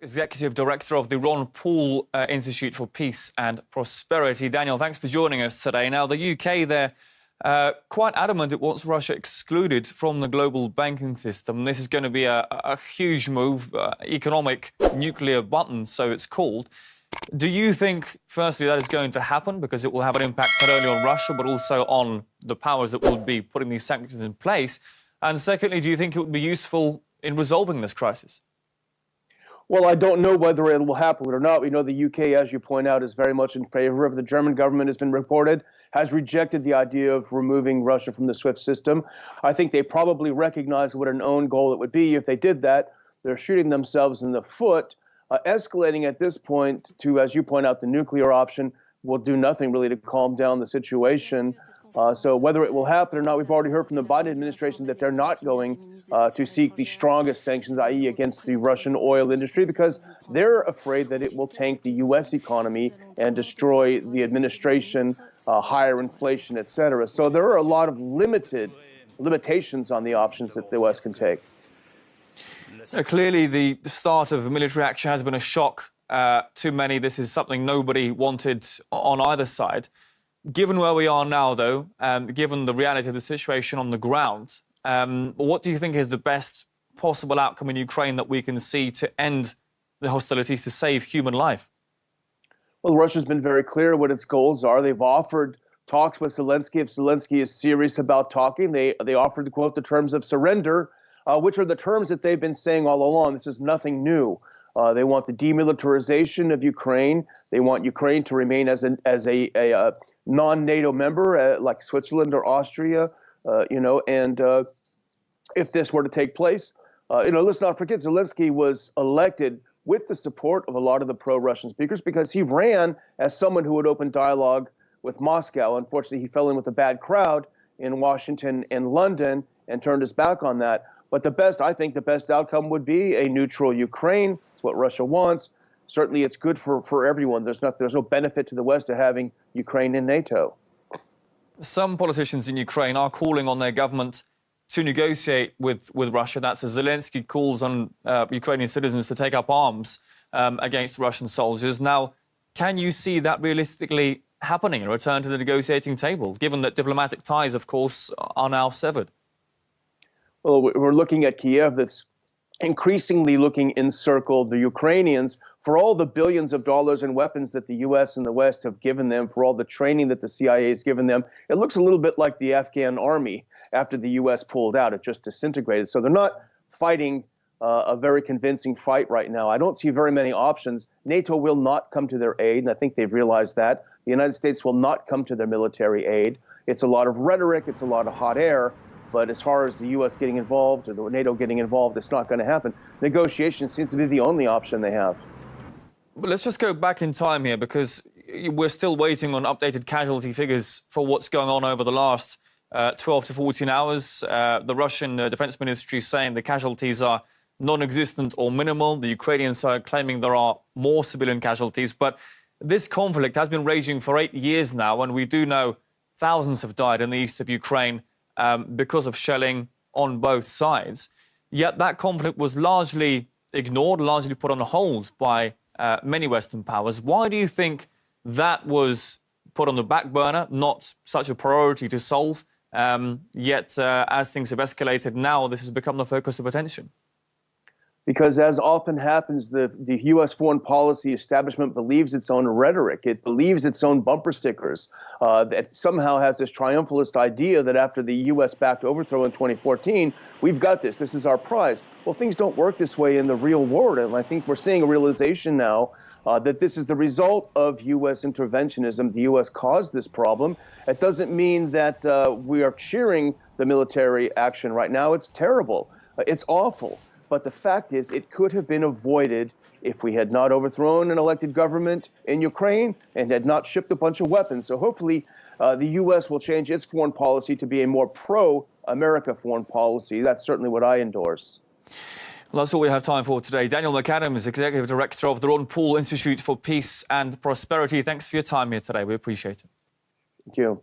Executive Director of the Ron Paul Institute for Peace and Prosperity. Daniel, thanks for joining us today. Now, the UK, they're quite adamant it wants Russia excluded from the global banking system. This is going to be a huge move, economic nuclear button, so it's called. Do you think, firstly, that is going to happen because it will have an impact not only on Russia but also on the powers that will be putting these sanctions in place? And secondly, do you think it would be useful in resolving this crisis? Well, I don't know whether it will happen or not. We know the UK, as you point out, is very much in favor of it. The German government has been reported, has rejected the idea of removing Russia from the SWIFT system. I think they probably recognize what an own goal it would be. If they did that, they're shooting themselves in the foot. Escalating at this point to, as you point out, the nuclear option will do nothing really to calm down the situation. So whether it will happen or not, we've already heard from the Biden administration that they're not going to seek the strongest sanctions, i.e. against the Russian oil industry, because they're afraid that it will tank the U.S. economy and destroy the administration, higher inflation, et cetera. So there are a lot of limitations on the options that the U.S. can take. Clearly, the start of military action has been a shock to many. This is something nobody wanted on either side. Given where we are now, though, given the reality of the situation on the ground, what do you think is the best possible outcome in Ukraine that we can see to end the hostilities, to save human life? Well, Russia's been very clear what its goals are. They've offered talks with Zelensky. If Zelensky is serious about talking, they offered to quote the terms of surrender, which are the terms that they've been saying all along. This is nothing new. They want the demilitarization of Ukraine. They want Ukraine to remain as a non-NATO member, like Switzerland or Austria, and if this were to take place, let's not forget Zelensky was elected with the support of a lot of the pro-Russian speakers because he ran as someone who would open dialogue with Moscow. Unfortunately, he fell in with a bad crowd in Washington and London and turned his back on that. But I think the best outcome would be a neutral Ukraine. It's what Russia wants. Certainly, it's good for everyone. There's no benefit to the West to having Ukraine in NATO. Some politicians in Ukraine are calling on their government to negotiate with Russia. That's as Zelensky calls on Ukrainian citizens to take up arms against Russian soldiers. Now, can you see that realistically happening, a return to the negotiating table, given that diplomatic ties, of course, are now severed? Well, we're looking at Kiev that's increasingly looking encircled the Ukrainians for all the billions of dollars in weapons that the U.S. and the West have given them, for all the training that the CIA has given them. It looks a little bit like the Afghan army after the U.S. pulled out. It just disintegrated. So they're not fighting a very convincing fight right now. I don't see very many options. NATO will not come to their aid, and I think they've realized that. The United States will not come to their military aid. It's a lot of rhetoric. It's a lot of hot air. But as far as the U.S. getting involved or the NATO getting involved, it's not going to happen. Negotiation seems to be the only option they have. But let's just go back in time here, because we're still waiting on updated casualty figures for what's going on over the last 12 to 14 hours. The Russian Defense Ministry is saying the casualties are non-existent or minimal. The Ukrainians are claiming there are more civilian casualties. But this conflict has been raging for 8 years now, and we do know thousands have died in the east of Ukraine because of shelling on both sides. Yet that conflict was largely ignored, largely put on hold by many Western powers. Why do you think that was put on the back burner, not such a priority to solve, yet as things have escalated now, this has become the focus of attention? Because as often happens, the U.S. foreign policy establishment believes its own rhetoric. It believes its own bumper stickers. That somehow has this triumphalist idea that after the U.S.-backed overthrow in 2014, we've got this. This is our prize. Well, things don't work this way in the real world. And I think we're seeing a realization now that this is the result of U.S. interventionism. The U.S. caused this problem. It doesn't mean that we are cheering the military action right now. It's terrible. It's awful. But the fact is, it could have been avoided if we had not overthrown an elected government in Ukraine and had not shipped a bunch of weapons. So hopefully the U.S. will change its foreign policy to be a more pro-America foreign policy. That's certainly what I endorse. Well, that's all we have time for today. Daniel McAdams, Executive Director of the Ron Paul Institute for Peace and Prosperity. Thanks for your time here today. We appreciate it. Thank you.